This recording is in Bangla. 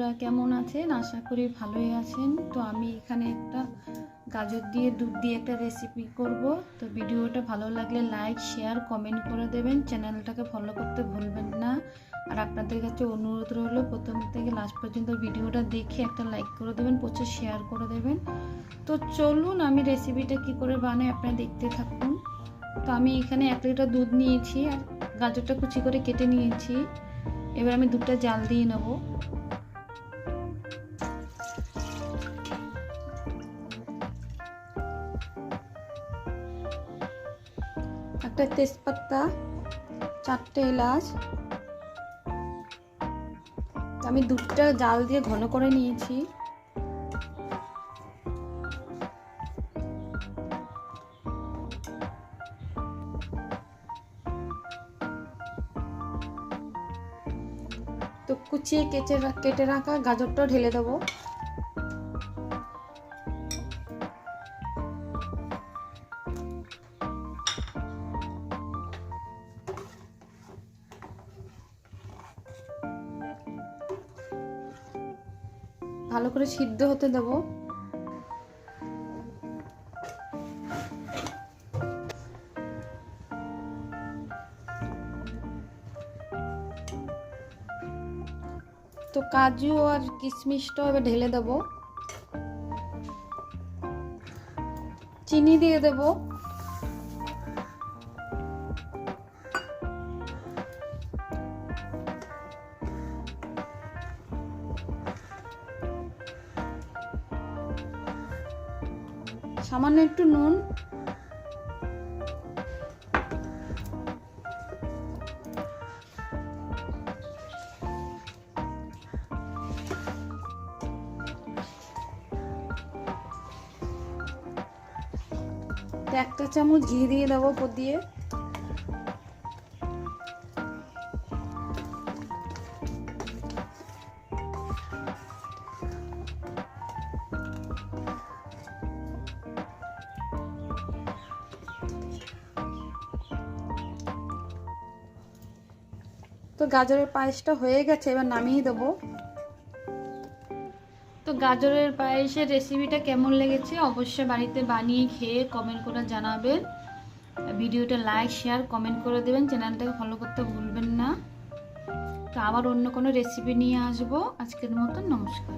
আপনারা কেমন আছেন? আশা করি ভালোই আছেন। তো আমি এখানে একটা গাজর দিয়ে দুধ দিয়ে একটা রেসিপি করব। তো ভিডিওটা ভালো লাগলে লাইক শেয়ার কমেন্ট করে দেবেন, চ্যানেলটাকে ফলো করতে ভুলবেন না। আর আপনাদের কাছে অনুরোধ রইল প্রথম থেকে লাস্ট পর্যন্ত ভিডিওটা দেখে একটা লাইক করে দেবেন, প্রচুর শেয়ার করে দেবেন। তো চলুন আমি রেসিপিটা কি করে বানাই আপনারা দেখতে থাকুন। তো আমি এখানে 1 লিটার দুধ নিয়েছি আর গাজরটা কুচি করে কেটে নিয়েছি। এবার আমি দুধটা জাল দিয়ে নেব। একটা তেজপাতা, 4টে এলাচ। আমি দুধটা জাল দিয়ে ঘন করে নিয়েছি। তো কুচিয়ে কেটে রাখা গাজরটা ঢেলে দেবো। ভালো করে সিদ্ধ হতে দেবো। তো কাজু আর কিশমিশটা এবার ঢেলে দেবো। চিনি দিয়ে দেবো। সামান্য একটু নুন। একটা চামচ ঘি দিয়ে দেবো উপর দিয়ে। তো গাজরের পায়েসটা হয়ে গেছে, এবার নামিয়ে দেবো। তো গাজরের পায়েসের রেসিপিটা কেমন লেগেছে অবশ্যই বাড়িতে বানিয়ে খেয়ে কমেন্ট করে জানাবেন। ভিডিওটা লাইক শেয়ার কমেন্ট করে দেবেন, চ্যানেলটাকে ফলো করতে ভুলবেন না। তো আবার অন্য কোনো রেসিপি নিয়ে আসবো। আজকের মতো নমস্কার।